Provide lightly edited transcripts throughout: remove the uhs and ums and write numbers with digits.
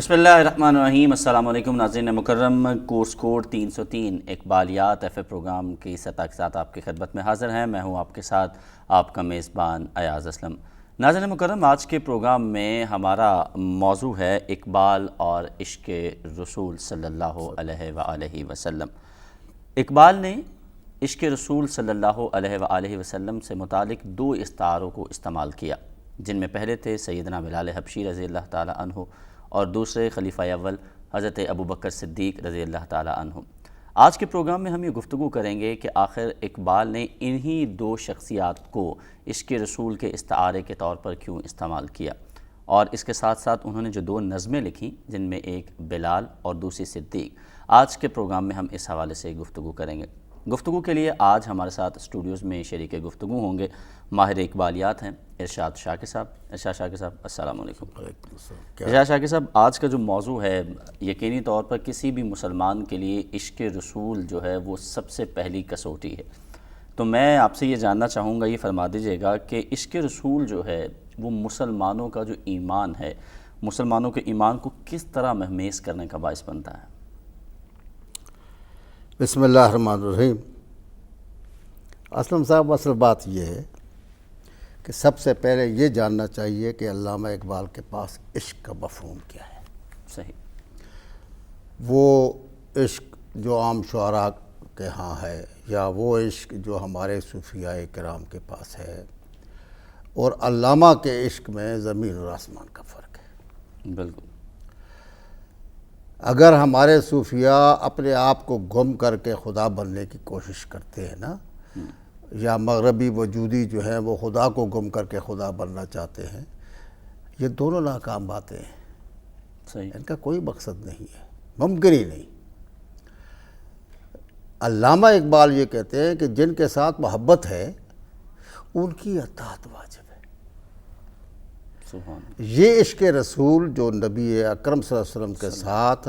بسم اللہ الرحمن الرحیم۔ السلام علیکم ناظرین مکرم، کورس کوڈ 303 اقبالیات ایف اے پروگرام کی سطح کے ساتھ آپ کی خدمت میں حاضر ہیں۔ میں ہوں آپ کے ساتھ آپ کا میزبان ایاز اسلم۔ ناظرین مکرم، آج کے پروگرام میں ہمارا موضوع ہے اقبال اور عشق رسول صلی اللہ علیہ وآلہ وسلم۔ اقبال نے عشق رسول صلی اللہ علیہ وآلہ وسلم سے متعلق دو استعاروں کو استعمال کیا، جن میں پہلے تھے سیدنا بلال حبشی رضی اللہ تعالی عنہ اور دوسرے خلیفہ اول حضرت ابوبکر صدیق رضی اللہ تعالی عنہ۔ آج کے پروگرام میں ہم یہ گفتگو کریں گے کہ آخر اقبال نے انہی دو شخصیات کو عشق رسول کے استعارے کے طور پر کیوں استعمال کیا، اور اس کے ساتھ ساتھ انہوں نے جو دو نظمیں لکھیں جن میں ایک بلال اور دوسری صدیق، آج کے پروگرام میں ہم اس حوالے سے گفتگو کریں گے۔ گفتگو کے لیے آج ہمارے ساتھ اسٹوڈیوز میں شریک گفتگو ہوں گے ماہر اقبالیات ہیں ارشاد شاکر صاحب۔ ارشاد شاکر صاحب السلام علیکم۔ ارشاد شاکر صاحب، آج کا جو موضوع ہے یقینی طور پر کسی بھی مسلمان کے لیے عشق رسول جو ہے وہ سب سے پہلی کسوٹی ہے، تو میں آپ سے یہ جاننا چاہوں گا، یہ فرما دیجیے گا کہ عشق رسول جو ہے وہ مسلمانوں کا جو ایمان ہے، مسلمانوں کے ایمان کو کس طرح مہمیز کرنے کا باعث بنتا ہے؟ بسم اللہ الرحمن الرحیم۔ اسلم صاحب، اصل بات یہ ہے کہ سب سے پہلے یہ جاننا چاہیے کہ علامہ اقبال کے پاس عشق کا مفہوم کیا ہے۔ صحیح۔ وہ عشق جو عام شعراء کے ہاں ہے، یا وہ عشق جو ہمارے صوفیاء کرام کے پاس ہے، اور علامہ کے عشق میں زمین اور آسمان کا فرق ہے۔ بالکل۔ اگر ہمارے صوفیاء اپنے آپ کو گم کر کے خدا بننے کی کوشش کرتے ہیں نا، یا مغربی وجودی جو ہیں وہ خدا کو گم کر کے خدا بننا چاہتے ہیں، یہ دونوں ناکام باتیں ہیں۔ صحیح۔ ان کا کوئی مقصد نہیں ہے، ممکن ہی نہیں۔ علامہ اقبال یہ کہتے ہیں کہ جن کے ساتھ محبت ہے ان کی اطاعت واجب ہے۔ سبحان۔ یہ عشق رسول جو نبی اکرم صلی اللہ علیہ وسلم کے ساتھ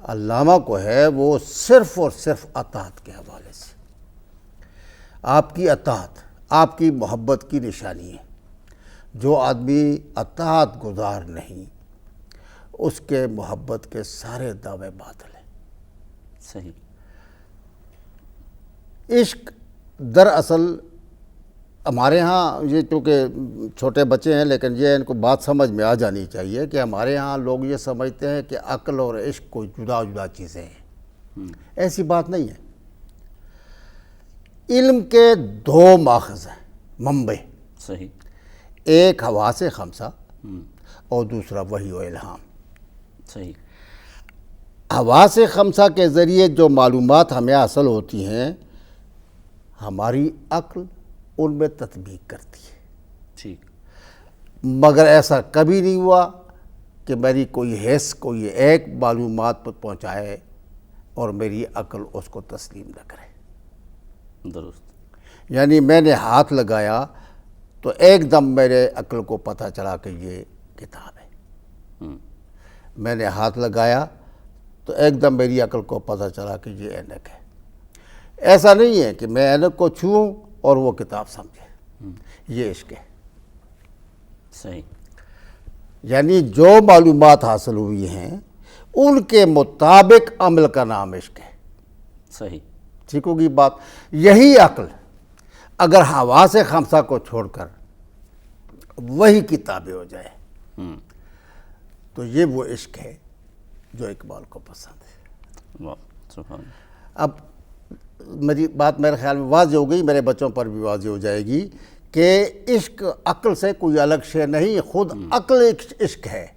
علامہ کو ہے، وہ صرف اور صرف اطاعت کے حوالے سے، آپ کی اطاعت آپ کی محبت کی نشانی ہے۔ جو آدمی اطاعت گزار نہیں، اس کے محبت کے سارے دعوے باطل ہیں۔ صحیح۔ عشق دراصل ہمارے ہاں، یہ چونکہ چھوٹے بچے ہیں لیکن یہ ان کو بات سمجھ میں آ جانی چاہیے کہ ہمارے ہاں لوگ یہ سمجھتے ہیں کہ عقل اور عشق کوئی جدا جدا چیزیں ہیں۔ ایسی بات نہیں ہے۔ علم کے دو ماخذ ہیں، منبع۔ صحیح۔ ایک حواس خمسہ اور دوسرا وحی و الہام۔ صحیح۔ حواس خمسہ کے ذریعے جو معلومات ہمیں حاصل ہوتی ہیں، ہماری عقل ان میں تطبیق کرتی ہے۔ ٹھیک۔ مگر ایسا کبھی نہیں ہوا کہ میری کوئی حس کوئی ایک معلومات پر پہنچائے اور میری عقل اس کو تسلیم نہ کرے۔ درست۔ یعنی میں نے ہاتھ لگایا تو ایک دم میرے عقل کو پتہ چلا کہ یہ کتاب ہے۔ میں نے ہاتھ لگایا تو ایک دم میری عقل کو پتہ چلا کہ یہ اینک ہے۔ ایسا نہیں ہے کہ میں اینک کو چھوؤں اور وہ کتاب سمجھے۔ یہ عشق ہے۔ صحیح۔ یعنی جو معلومات حاصل ہوئی ہیں ان کے مطابق عمل کا نام عشق ہے۔ صحیح۔ ٹھیک ہوگی بات؟ یہی عقل اگر حواس خمسہ کو چھوڑ کر وہی کتابیں ہو جائے تو یہ وہ عشق ہے جو اقبال کو پسند ہے۔ واہ، سبحان۔ اب میری بات میرے خیال میں واضح ہو گئی، میرے بچوں پر بھی واضح ہو جائے گی کہ عشق عقل سے کوئی الگ شے نہیں، خود عقل ایک عشق ہے۔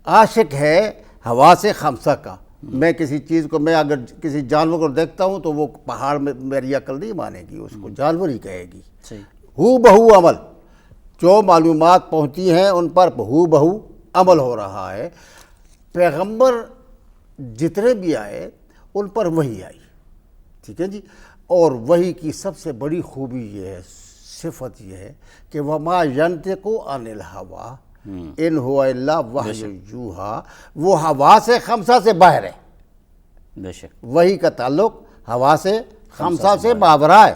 عاشق ہے حواس خمسہ کا۔ میں کسی چیز کو، میں اگر کسی جانور کو دیکھتا ہوں تو وہ پہاڑ میں میری عقل نہیں مانے گی، اس کو جانور ہی کہے گی۔ صحیح۔ ہو بہو عمل، جو معلومات پہنچی ہیں ان پر ہو بہو عمل ہو رہا ہے۔ پیغمبر جتنے بھی آئے ان پر وحی آئی، ٹھیک ہے جی۔ اور وحی کی سب سے بڑی خوبی یہ ہے، صفت یہ ہے کہ وَمَا يَنْطِقُ عَنِ الْهَوَىٰ ان هُوَ إِلَّا وَحْيٌ يُوحَىٰ، وہ حواس خمسہ سے باہر ہے۔ بے شک۔ وحی کا تعلق حواس خمسہ سے ماورا ہے،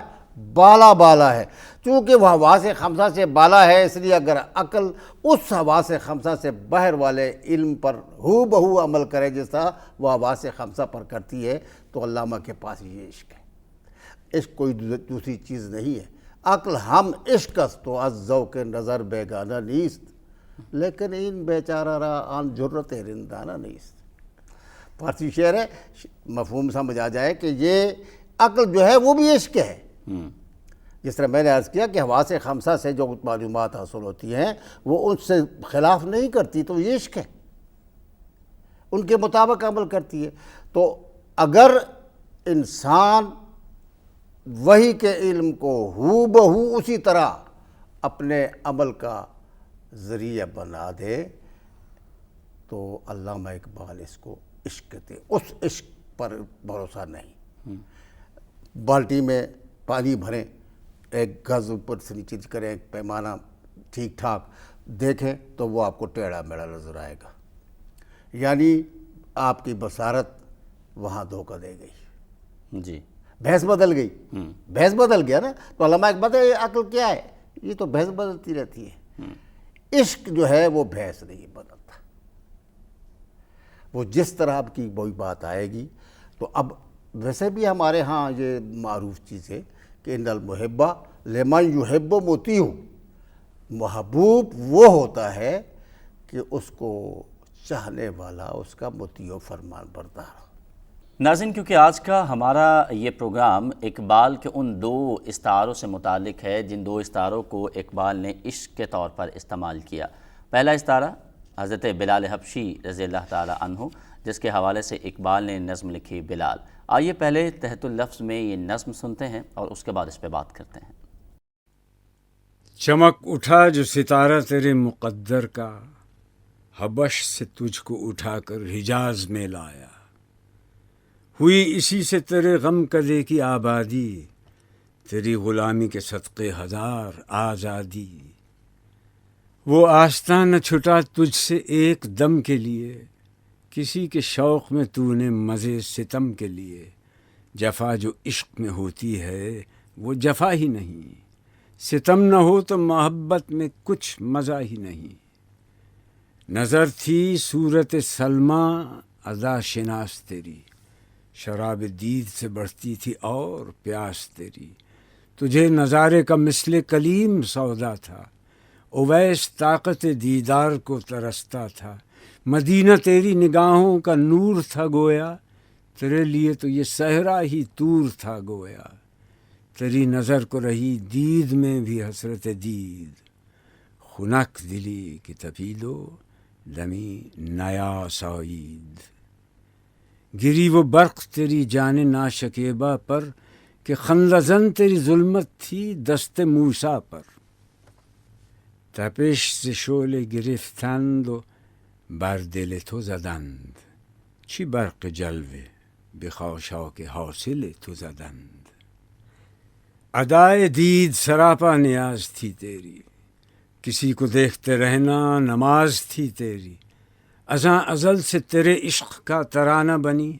بالا بالا ہے۔ چونکہ وہ حواس خمسہ سے بالا ہے، اس لیے اگر عقل اس حواس خمسہ سے باہر والے علم پر ہو بہو عمل کرے جس طرح وہ حواس خمسہ پر کرتی ہے، تو علامہ کے پاس یہ عشق ہے۔ عشق کوئی دوسری چیز نہیں ہے۔ عقل ہم عشق است تو از ذوق نظر بیگانہ نیست، لیکن این بیچارہ را آن جرت رندانہ نیست۔ فارسی شعر ہے، مفہوم سمجھ آ جائے کہ یہ عقل جو ہے وہ بھی عشق ہے۔ جس طرح میں نے عرض کیا کہ حواس خمسہ سے جو معلومات حاصل ہوتی ہیں وہ ان سے خلاف نہیں کرتی، تو یہ عشق ہے، ان کے مطابق عمل کرتی ہے۔ تو اگر انسان وحی کے علم کو ہو بہو اسی طرح اپنے عمل کا ذریعہ بنا دے تو علامہ اقبال اس کو عشق کہتے ہیں۔ اس عشق پر بھروسہ نہیں۔ بالٹی میں پانی بھریں، ایک گز اوپر سے نیچے کریں، ایک پیمانہ ٹھیک ٹھاک دیکھیں تو وہ آپ کو ٹیڑھا میڑھا نظر آئے گا، یعنی آپ کی بصارت وہاں دھوکہ دے گئی، جی بھینس بدل گئی، بھینس بدل گیا نا۔ تو علامہ اقبال یہ عقل کیا ہے؟ یہ تو بھینس بدلتی رہتی ہے۔ عشق جو ہے وہ بھینس نہیں بدلتا، وہ جس طرح آپ کی وہی بات آئے گی۔ تو اب ویسے بھی ہمارے ہاں یہ معروف چیز ہے کہ ان المحبہ لمن یحب مطیع، محبوب وہ ہوتا ہے کہ اس کو چاہنے والا اس کا مطیع و فرمان بردار ہو۔ ناظرین، کیونکہ آج کا ہمارا یہ پروگرام اقبال کے ان دو استعاروں سے متعلق ہے جن دو استعاروں کو اقبال نے عشق کے طور پر استعمال کیا۔ پہلا استعارہ حضرت بلال حبشی رضی اللہ تعالی عنہ، جس کے حوالے سے اقبال نے نظم لکھی بلال۔ آئیے پہلے تحت اللفظ میں یہ نظم سنتے ہیں اور اس کے بعد اس پہ بات کرتے ہیں۔ چمک اٹھا جو ستارہ تیرے مقدر کا، حبش سے تجھ کو اٹھا کر حجاز میں لایا، ہوئی اسی سے تیرے غم کدے کی آبادی، تیری غلامی کے صدقے ہزار آزادی۔ وہ آستاں نہ چھٹا تجھ سے ایک دم کے لیے، کسی کے شوق میں تو نے مزے ستم کے لیے۔ جفا جو عشق میں ہوتی ہے وہ جفا ہی نہیں، ستم نہ ہو تو محبت میں کچھ مزہ ہی نہیں۔ نظر تھی صورت سلمیٰ ادا شناس تیری، شراب دید سے بڑھتی تھی اور پیاس تیری۔ تجھے نظارے کا مثل کلیم سودا تھا، اویس طاقت دیدار کو ترستا تھا۔ مدینہ تیری نگاہوں کا نور تھا گویا، تیرے لیے تو یہ صحرا ہی طور تھا گویا۔ تیری نظر کو رہی دید میں بھی حسرت دید، خنک دلی کی تپیدو دمی نیا سعید۔ گری وہ برق تیری جان ناشکیبہ پر کہ خندہ زن تیری ظلمت تھی دست موسیٰ پر۔ تپش ز شعله گرفتند و بر دل تو زدند، چی برق جلوه به خاشاک حاصل تو زدند۔ ادائے دید سراپا نیاز تھی تیری، کسی کو دیکھتے رہنا نماز تھی تیری۔ ازاں ازل سے تیرے عشق کا ترانہ بنی،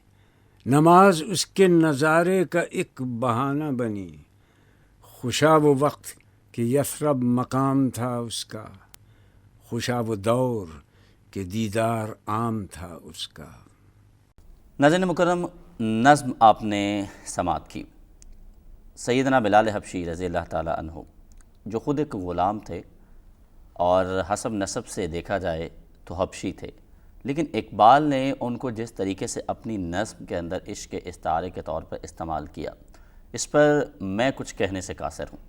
نماز اس کے نظارے کا ایک بہانہ بنی۔ خوشا وہ وقت کہ یثرب مقام تھا اس کا، خوشا وہ دور کہ دیدار عام تھا اس کا۔ ناظرین مکرم، نظم آپ نے سماعت کی۔ سیدنا بلال حبشی رضی اللہ تعالی عنہ جو خود ایک غلام تھے اور حسب نسب سے دیکھا جائے تو حبشی تھے، لیکن اقبال نے ان کو جس طریقے سے اپنی نظم کے اندر عشق کے استعارے کے طور پر استعمال کیا، اس پر میں کچھ کہنے سے قاصر ہوں،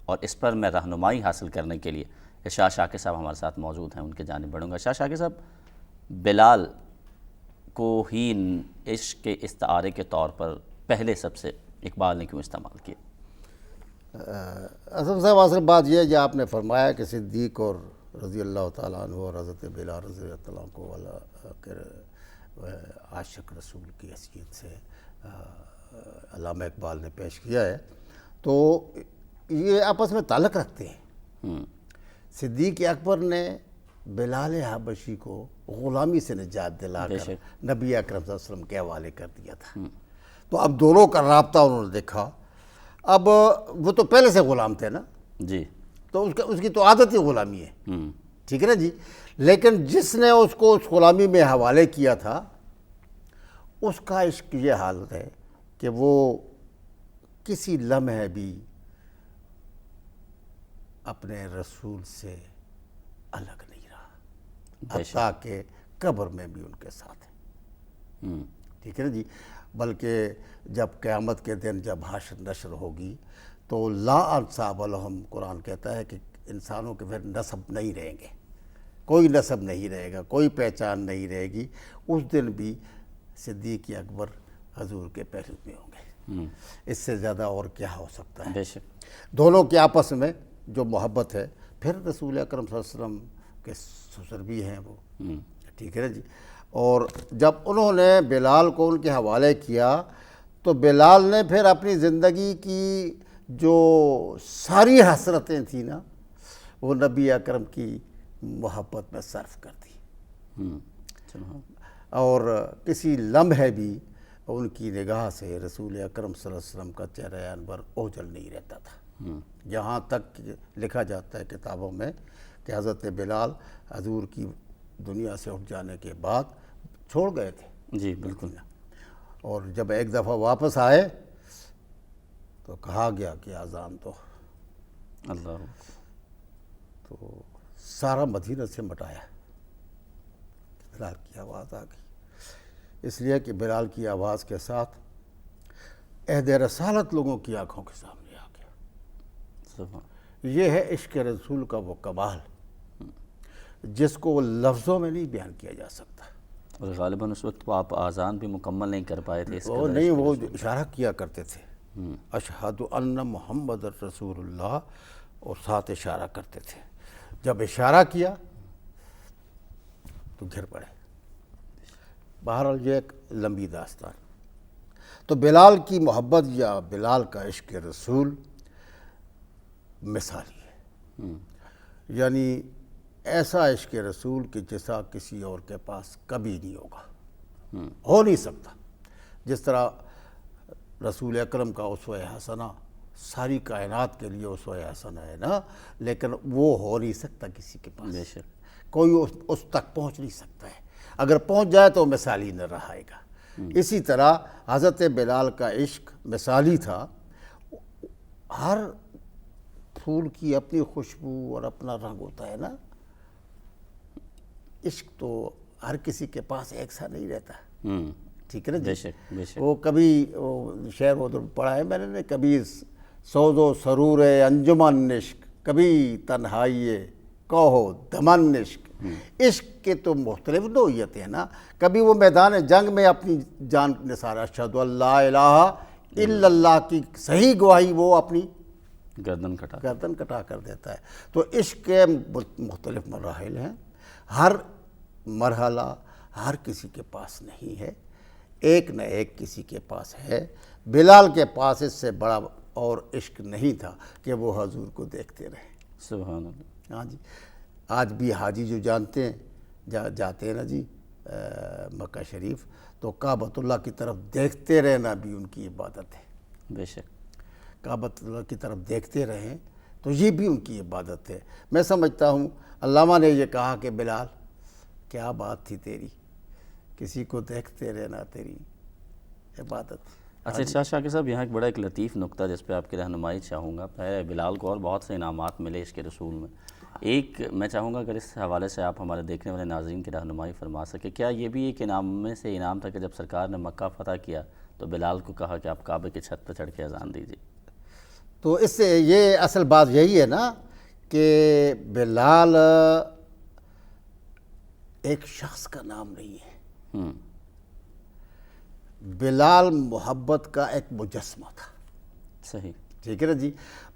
اور اس پر میں رہنمائی حاصل کرنے کے لیے ارشاد شاکر صاحب ہمارے ساتھ موجود ہیں، ان کے جانب بڑھوں گا۔ ارشاد شاکر صاحب، بلال کو ہی عشق کے استعارے کے طور پر پہلے سب سے اقبال نے کیوں استعمال کیا؟ اسد صاحب، اصل بات یہ ہے جو آپ نے فرمایا کہ صدیق اور رضی اللہ تعالیٰ عنہ اور حضرت بلال رضی اللہ تعالیٰ عنہ کو عاشق رسول کی حیثیت سے علامہ اقبال نے پیش کیا ہے، تو یہ آپس میں تعلق رکھتے ہیں۔ صدیق اکبر نے بلال حبشی کو غلامی سے نجات دلا کر نبی اکرم صلی اللہ علیہ وسلم کے حوالے کر دیا تھا، تو اب دونوں کا رابطہ انہوں نے دیکھا۔ اب وہ تو پہلے سے غلام تھے نا، جی تو اس کی تو عادت ہی غلامی ہے، ہوں ٹھیک ہے نا جی. لیکن جس نے اس کو اس غلامی میں حوالے کیا تھا اس کا عشق یہ حالت ہے کہ وہ کسی لمحے بھی اپنے رسول سے الگ نہیں رہا، بے شک. حتیٰ کہ قبر میں بھی ان کے ساتھ ہے، ہوں ٹھیک ہے نا جی. بلکہ جب قیامت کے دن جب حشر نشر ہوگی تو لا انصاب لہم، قرآن کہتا ہے کہ انسانوں کے پھر نسب نہیں رہیں گے، کوئی نسب نہیں رہے گا، کوئی پہچان نہیں رہے گی. اس دن بھی صدیق اکبر حضور کے پہلو میں ہوں گے. اس سے زیادہ اور کیا ہو سکتا ہے؟ بے شک. دونوں کے آپس میں جو محبت ہے. پھر رسول اکرم صلی اللہ علیہ وسلم کے سسر بھی ہیں وہ، ٹھیک ہے نا جی. اور جب انہوں نے بلال کو ان کے حوالے کیا تو بلال نے پھر اپنی زندگی کی جو ساری حسرتیں تھیں نا وہ نبی اکرم کی محبت میں صرف کر دی، سبحان. اور کسی لمحے بھی ان کی نگاہ سے رسول اکرم صلی اللہ علیہ وسلم کا چہرہ انور اوجھل نہیں رہتا تھا. یہاں تک لکھا جاتا ہے کتابوں میں کہ حضرت بلال حضور کی دنیا سے اٹھ جانے کے بعد چھوڑ گئے تھے جی بالکل. اور جب ایک دفعہ واپس آئے تو کہا گیا کہ اذان تو سارا مدینہ سے مٹایا، بلال کی آواز آ گئی. اس لیے کہ بلال کی آواز کے ساتھ عہد رسالت لوگوں کی آنکھوں کے سامنے آ گیا. سبحان. یہ ہے عشق رسول کا وہ کمال جس کو لفظوں میں نہیں بیان کیا جا سکتا. اور غالباً اس وقت وہ آپ آذان بھی مکمل نہیں کر پائے تھے. وہ نہیں، وہ جو اشارہ کیا کرتے تھے اشہد ان محمد رسول اللہ، اور ساتھ اشارہ کرتے تھے. جب اشارہ کیا تو گر پڑے. بہرحال یہ ایک لمبی داستان. تو بلال کی محبت یا بلال کا عشق رسول مثالی ہے، یعنی ایسا عشق رسول کہ جیسا کسی اور کے پاس کبھی نہیں ہوگا، ہو نہیں سکتا. جس طرح رسول اکرم کا اسوہ حسنہ ساری کائنات کے لیے اسوہ حسنہ ہے نا، لیکن وہ ہو نہیں سکتا کسی کے پاس. بے شک. کوئی اس تک پہنچ نہیں سکتا ہے. اگر پہنچ جائے تو مثالی نہ رہائے گا. اسی طرح حضرت بلال کا عشق مثالی تھا. ہر پھول کی اپنی خوشبو اور اپنا رنگ ہوتا ہے نا. عشق تو ہر کسی کے پاس ایک سا نہیں رہتا، ٹھیک ہے نا جی. بے شک بے شک. وہ کبھی شعر ادھر پڑھا ہے میں نے، کبھی سوز و سرور انجمن عشق، کبھی تنہائی کوہ دمن عشق. عشق کے تو مختلف نوعیتیں ہیں نا. کبھی وہ میدان جنگ میں اپنی جان نثار اشہد ان لا الہ الا اللہ کی صحیح گواہی وہ اپنی گردن کٹا کر دیتا ہے. تو عشق کے مختلف مراحل ہیں. ہر مرحلہ ہر کسی کے پاس نہیں ہے، ایک نہ ایک کسی کے پاس ہے. بلال کے پاس اس سے بڑا اور عشق نہیں تھا کہ وہ حضور کو دیکھتے رہیں. سبحان اللہ. ہاں جی. آج بھی حاجی جو جانتے ہیں جاتے ہیں نا جی مکہ شریف، تو کعبۃ اللہ کی طرف دیکھتے رہنا بھی ان کی عبادت ہے. بے شک. کعبۃ اللہ کی طرف دیکھتے رہیں تو یہ بھی ان کی عبادت ہے. میں سمجھتا ہوں علامہ نے یہ کہا کہ بلال کیا بات تھی تیری، کسی کو دیکھتے رہنا تیری عبادت. اچھا ارشاد شاکر صاحب، یہاں ایک بڑا ایک لطیف نقطہ جس پہ آپ کی رہنمائی چاہوں گا. بلال کو اور بہت سے انعامات ملے عشق رسول میں. ایک میں چاہوں گا اگر اس حوالے سے آپ ہمارے دیکھنے والے ناظرین کی رہنمائی فرما سکے. کیا یہ بھی ایک انعام میں سے انعام تھا کہ جب سرکار نے مکہ فتح کیا تو بلال کو کہا کہ آپ کعبے کی چھت پہ چڑھ کے اذان دیجیے؟ تو اس سے یہ اصل بات یہی ہے نا کہ بلال ایک شخص کا نام نہیں ہے. بلال محبت کا ایک مجسمہ تھا. صحیح. ٹھیک ہے نا جی.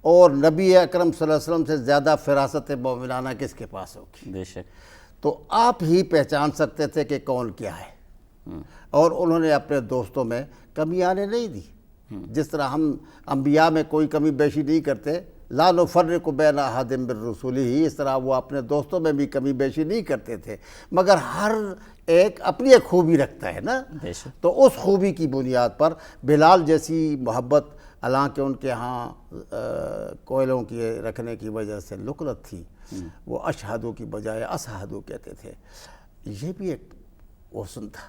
اور نبی اکرم صلی اللہ علیہ وسلم سے زیادہ فراست مومنانہ کس کے پاس ہوگی؟ بے شک. تو آپ ہی پہچان سکتے تھے کہ کون کیا ہے. اور انہوں نے اپنے دوستوں میں کمی آنے نہیں دی. جس طرح ہم انبیاء میں کوئی کمی بیشی نہیں کرتے، لا نفرق بین احد من رسولہ، اس طرح وہ اپنے دوستوں میں بھی کمی بیشی نہیں کرتے تھے. مگر ہر ایک اپنی ایک خوبی رکھتا ہے نا. بے شک. تو اس خوبی کی بنیاد پر بلال جیسی محبت حالانکہ ان کے ہاں کوئلوں کی رکھنے کی وجہ سے لکنت تھی، وہ اشہدو کی بجائے اسہدو کہتے تھے. یہ بھی ایک حسن تھا.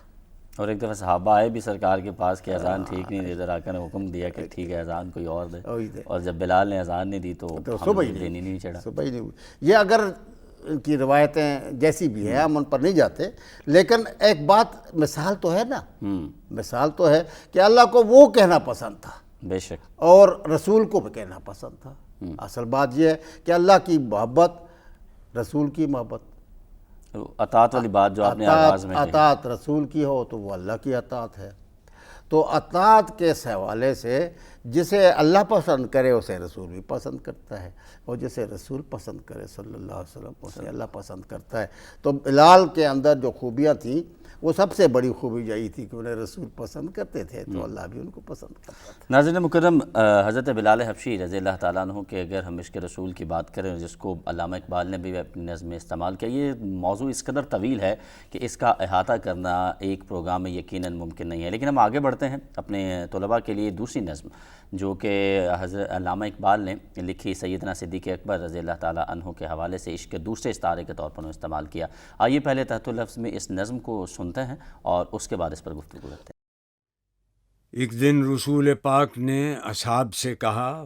اور ایک دفعہ صحابہ آئے بھی سرکار کے پاس کہ اذان ٹھیک نہیں دی، ادھر آ کر حکم دیا کہ ٹھیک ہے اذان کوئی اور دے، اور جب بلال نے اذان نہیں دی تو صبح ہم دینی نہیں چڑھا. صبح ہی نہیں ہوئی. یہ اگر ان کی روایتیں جیسی بھی ہیں ہم ان پر نہیں جاتے، لیکن ایک بات مثال تو ہے نا، مثال تو ہے کہ اللہ کو وہ کہنا پسند تھا بے شک، اور رسول کو بھی کہنا پسند تھا. اصل بات یہ ہے کہ اللہ کی محبت، رسول کی محبت، اطاعت والی بات جو آپ نے آغاز میں کہی. اطاعت رسول کی ہو تو وہ اللہ کی اطاعت ہے. تو اطاعت کے حوالے سے جسے اللہ پسند کرے اسے رسول بھی پسند کرتا ہے، اور جسے رسول پسند کرے صلی اللہ علیہ وسلم اسے اللہ پسند کرتا ہے. تو بلال کے اندر جو خوبیاں تھیں وہ سب سے بڑی خوبی یہی تھی کہ انہیں رسول پسند کرتے تھے تو اللہ بھی ان کو پسند کرتا تھا. ناظرین مکرم، حضرت بلال حبشی رضی اللہ تعالیٰ عنہ کے اگر ہم عشق رسول کی بات کریں، جس کو علامہ اقبال نے بھی اپنی نظم میں استعمال کیا، یہ موضوع اس قدر طویل ہے کہ اس کا احاطہ کرنا ایک پروگرام میں یقیناً ممکن نہیں ہے. لیکن ہم آگے بڑھتے ہیں اپنے طلباء کے لیے دوسری نظم جو کہ حضرت علامہ اقبال نے لکھی، سیدنا صدیق اکبر رضی اللہ تعالیٰ عنہ کے حوالے سے عشق کے دوسرے استعارے کے طور پر استعمال کیا. آئیے پہلے تحت اللفظ میں اس نظم کو سنتے ہیں اور اس کے بعد اس پر گفتگو کرتے ہیں. ایک دن رسول پاک نے اصحاب سے کہا،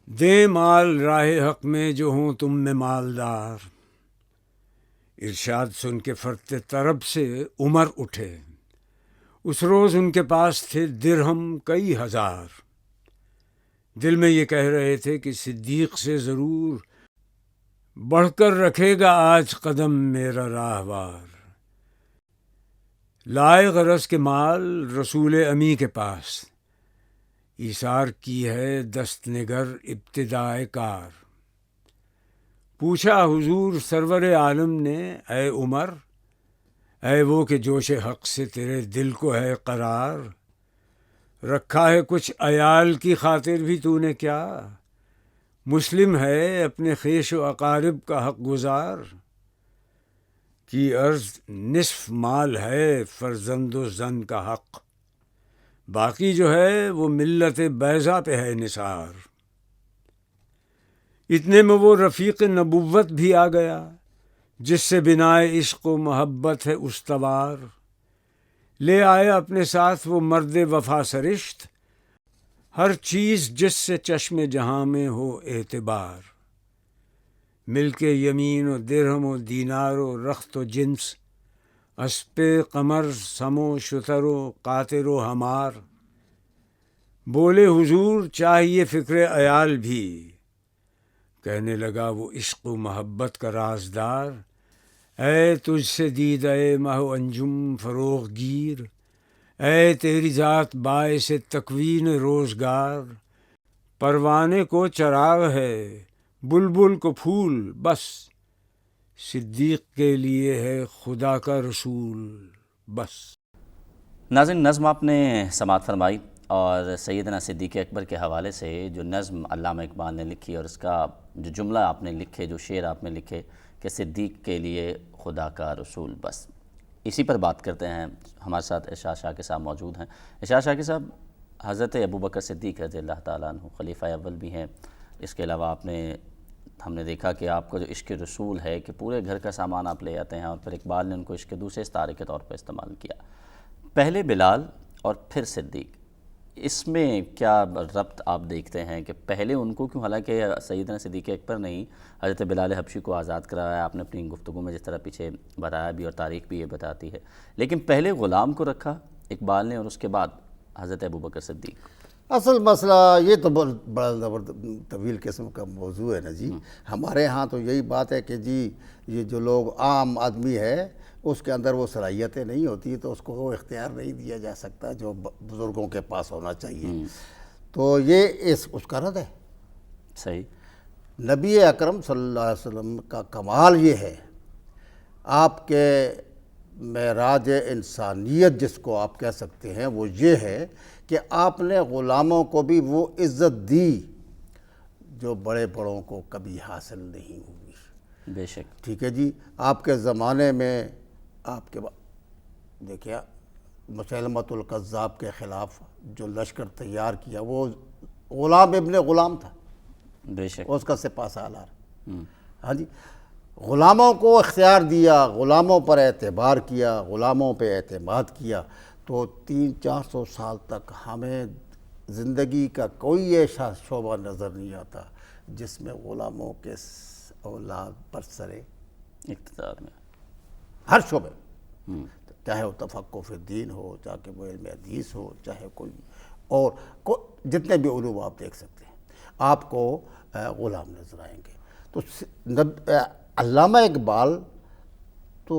دے مال راہ حق میں جو ہوں تم میں مالدار. ارشاد سن کے فرتے طرب سے عمر اٹھے. اس روز ان کے پاس تھے درہم کئی ہزار. دل میں یہ کہہ رہے تھے کہ صدیق سے ضرور بڑھ کر رکھے گا آج قدم میرا راہوار. لائے غرض کے مال رسول امی کے پاس، ایثار کی ہے دست نگر ابتدائے کار. پوچھا حضور سرور عالم نے، اے عمر، اے وہ کہ جوش حق سے تیرے دل کو ہے قرار. رکھا ہے کچھ عیال کی خاطر بھی تو نے کیا، مسلم ہے اپنے خیش و اقارب کا حق گزار. کی عرض نصف مال ہے فرزند و زن کا حق، باقی جو ہے وہ ملت بیضا پہ ہے نثار. اتنے میں وہ رفیق نبوت بھی آ گیا جس سے بنائے عشق و محبت ہے استوار. لے آیا اپنے ساتھ وہ مرد وفا سرشت، ہر چیز جس سے چشم جہاں میں ہو اعتبار. مل کے یمین و درہم و دینار و رخت و جنس، اسپِ قمر سم و شتر و قاطر و ہمار. بولے حضور چاہیے فکر عیال بھی، کہنے لگا وہ عشق و محبت کا رازدار. اے تجھ سے دیدہ مہ و انجم فروغ گیر، اے تیری ذات باعث تکوین روزگار. پروانے کو چراغ ہے بلبل کو پھول، بس صدیق کے لیے ہے خدا کا رسول بس. ناظرین، نظم آپ نے سماعت فرمائی، اور سیدنا صدیق اکبر کے حوالے سے جو نظم علامہ اقبال نے لکھی اور اس کا جو جملہ آپ نے لکھے، جو شعر آپ نے لکھے کہ صدیق کے لیے خدا کا رسول بس، اسی پر بات کرتے ہیں. ہمارے ساتھ ارشاد شاہ کے صاحب موجود ہیں. ارشاد شاہ کے صاحب، حضرت ابوبکر صدیق رضی اللہ تعالیٰ عنہ خلیفہ اول بھی ہیں. اس کے علاوہ ہم نے دیکھا کہ آپ کا جو عشق رسول ہے کہ پورے گھر کا سامان آپ لے آتے ہیں، اور پھر اقبال نے ان کو عشق دوسرے استعارے کے طور پر استعمال کیا. پہلے بلال اور پھر صدیق، اس میں کیا ربط آپ دیکھتے ہیں کہ پہلے ان کو کیوں، حالانکہ سیدنا صدیق اکبر نے ہی حضرت بلال حبشی کو آزاد کرایا، آپ نے اپنی گفتگو میں جس طرح پیچھے بتایا بھی اور تاریخ بھی یہ بتاتی ہے، لیکن پہلے غلام کو رکھا اقبال نے اور اس کے بعد حضرت ابوبکر صدیق. اصل مسئلہ یہ تو بڑا طویل قسم کا موضوع ہے نا جی. ہمارے ہاں تو یہی بات ہے کہ جی یہ جو لوگ عام آدمی ہے اس کے اندر وہ صلاحیتیں نہیں ہوتی تو اس کو وہ اختیار نہیں دیا جا سکتا جو بزرگوں کے پاس ہونا چاہیے. تو یہ اس کا رد ہے. صحیح. نبی اکرم صلی اللہ علیہ وسلم کا کمال یہ ہے، آپ کے معراج انسانیت جس کو آپ کہہ سکتے ہیں، وہ یہ ہے کہ آپ نے غلاموں کو بھی وہ عزت دی جو بڑے بڑوں کو کبھی حاصل نہیں ہوئی. بے شک. ٹھیک ہے جی. آپ کے زمانے میں آپ کے دیکھیں مسیلمۃ الکذاب کے خلاف جو لشکر تیار کیا وہ غلام ابن غلام تھا، بے شک. اس کا سپہ سالار. ہاں جی، غلاموں کو اختیار دیا، غلاموں پر اعتبار کیا، غلاموں پہ اعتماد کیا، تو 300-400 سال تک ہمیں زندگی کا کوئی ایسا شعبہ نظر نہیں آتا جس میں غلاموں کے اولاد برسرے اقتدار میں. ہر شعبے، چاہے وہ تفقہ فی الدین ہو، چاہے وہ علم حدیث ہو، چاہے کوئی اور جتنے بھی علوم آپ دیکھ سکتے ہیں آپ کو غلام نظر آئیں گے. تو علامہ اقبال تو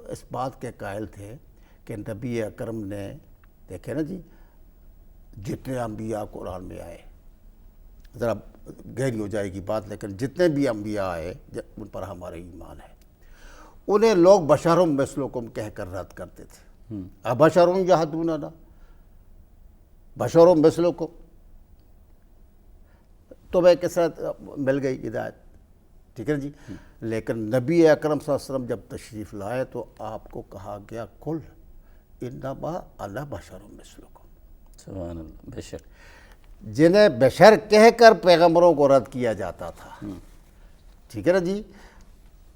اس بات کے قائل تھے کہ نبی اکرم نے، دیکھیں نا جی، جتنے انبیاء قرآن میں آئے، ذرا گہری ہو جائے گی بات، لیکن جتنے بھی انبیاء آئے ان پر ہمارا ایمان ہے. انہیں لوگ بشرم مثلکم کہہ کر رد کرتے تھے. ابشرم یہدوننا، بشرم مثلکم، تمہیں کس طرح مل گئی ہدایت، ٹھیک ہے جی. لیکن نبی اکرم صلی اللہ علیہ وسلم جب تشریف لائے تو آپ کو کہا گیا قل انما انا بشر مثلکم. سبحان اللہ. بے شک. جنہیں بشر کہہ کر پیغمبروں کو رد کیا جاتا تھا، ٹھیک ہے نا جی،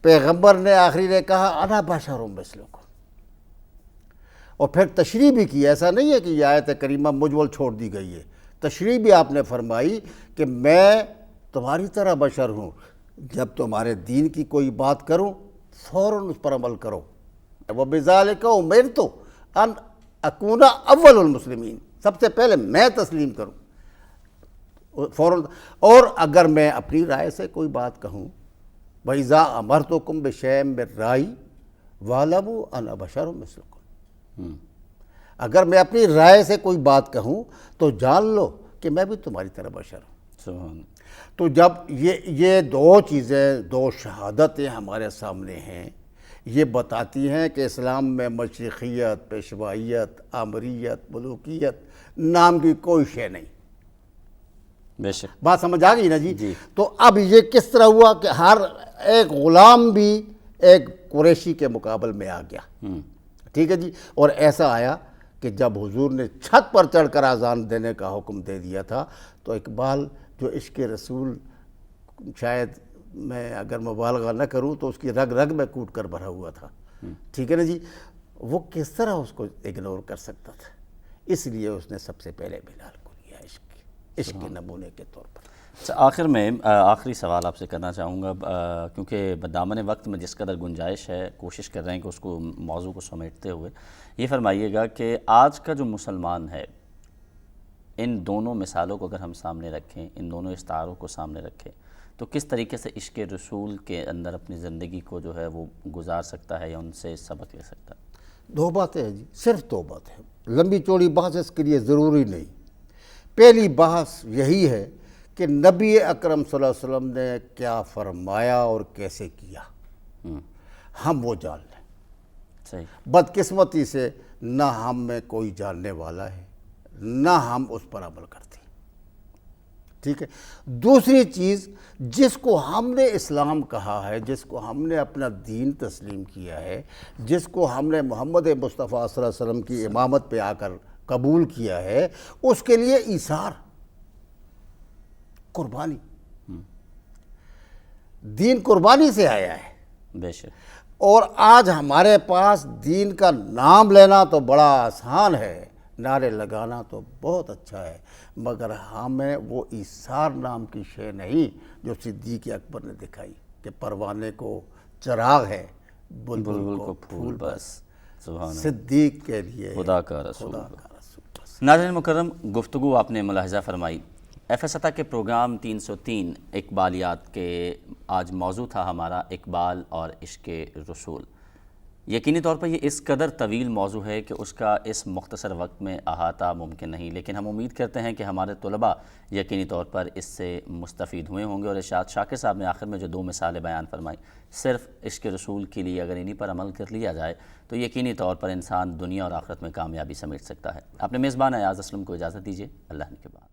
پیغمبر نے آخری نے کہا انا بشر مثلکم، اور پھر تشریح بھی کی. ایسا نہیں ہے کہ یہ آیت کریمہ مجمل چھوڑ دی گئی ہے، تشریح بھی آپ نے فرمائی کہ میں تمہاری طرح بشر ہوں، جب تمہارے دین کی کوئی بات کروں فوراً اس پر عمل کرو. وَبِذَالِكَ أُمِرْتُ أَنْ أَكُونَ أَوَّلُ الْمُسْلِمِينَ، سب سے پہلے میں تسلیم کروں فوراً. اور اگر میں اپنی رائے سے کوئی بات کہوں، وَإِذَا أَمَرْتُكُمْ بِشَيْءٍ مِّن رَّأْيٍ وَاعْلَمُوا أَنَّ بَشَرٌ مِّثْلُكُمْ، اگر میں اپنی رائے سے کوئی بات کہوں تو جان لو کہ میں بھی تمہاری طرح بشر ہوں. سبحان اللہ. تو جب یہ دو چیزیں، دو شہادتیں ہمارے سامنے ہیں، یہ بتاتی ہیں کہ اسلام میں مشرقیت، پیشوائیت، آمریت، ملوکیت نام کی کوئی شے نہیں. بے شک. بات سمجھ آ گئی نا جی؟ جی. تو اب یہ کس طرح ہوا کہ ہر ایک غلام بھی ایک قریشی کے مقابل میں آ گیا، ٹھیک ہے جی. اور ایسا آیا کہ جب حضور نے چھت پر چڑھ کر اذان دینے کا حکم دے دیا تھا تو اقبال جو عشق رسول، شاید میں اگر مبالغہ نہ کروں تو اس کی رگ رگ میں کوٹ کر بھرا ہوا تھا، ٹھیک ہے نا جی، وہ کس طرح اس کو اگنور کر سکتا تھا؟ اس لیے اس نے سب سے پہلے بلال کو لیا عشق کے نمونے کے طور پر. اچھا، آخر میں آخری سوال آپ سے کرنا چاہوں گا، کیونکہ بدامن وقت میں جس قدر گنجائش ہے کوشش کر رہے ہیں کہ اس کو موضوع کو سمیٹتے ہوئے یہ فرمائیے گا کہ آج کا جو مسلمان ہے، ان دونوں مثالوں کو اگر ہم سامنے رکھیں، ان دونوں استعاروں کو سامنے رکھیں، تو کس طریقے سے عشق رسول کے اندر اپنی زندگی کو جو ہے وہ گزار سکتا ہے یا ان سے سبق لے سکتا ہے؟ دو باتیں ہیں جی، صرف دو باتیں، لمبی چوڑی بحث اس کے لیے ضروری نہیں. پہلی بحث یہی ہے کہ نبی اکرم صلی اللہ علیہ وسلم نے کیا فرمایا اور کیسے کیا، ہم وہ جان لیں. صحیح. بدقسمتی سے نہ ہم میں کوئی جاننے والا ہے، نہ ہم اس پر عمل کرتے ہیں، ٹھیک ہے. دوسری چیز، جس کو ہم نے اسلام کہا ہے، جس کو ہم نے اپنا دین تسلیم کیا ہے، جس کو ہم نے محمد مصطفیٰ صلی اللہ علیہ وسلم کی امامت پہ آ کر قبول کیا ہے، اس کے لیے ایثار، قربانی. دین قربانی سے آیا ہے. بے شک. اور آج ہمارے پاس دین کا نام لینا تو بڑا آسان ہے، نعرے لگانا تو بہت اچھا ہے، مگر ہمیں وہ ایثار نام کی شے نہیں جو صدیق اکبر نے دکھائی کہ پروانے کو چراغ ہے، بلبل کو پھول بس. سبحان اللہ. صدیق کے لیے خدا کا رسول. بس. ناظرین مکرم، گفتگو آپ نے ملاحظہ فرمائی. FSTA کے پروگرام 303 اقبالیات کے آج موضوع تھا ہمارا اقبال اور عشق رسول. یقینی طور پر یہ اس قدر طویل موضوع ہے کہ اس کا اس مختصر وقت میں احاطہ ممکن نہیں، لیکن ہم امید کرتے ہیں کہ ہمارے طلباء یقینی طور پر اس سے مستفید ہوئے ہوں گے. اور ارشاد شاکر صاحب نے آخر میں جو دو مثالیں بیان فرمائیں، صرف عشق رسول کے لیے اگر انہی پر عمل کر لیا جائے تو یقینی طور پر انسان دنیا اور آخرت میں کامیابی سمیٹ سکتا ہے. اپنے میزبان ایاز اسلم کو اجازت دیجیے. اللہ کے بعد.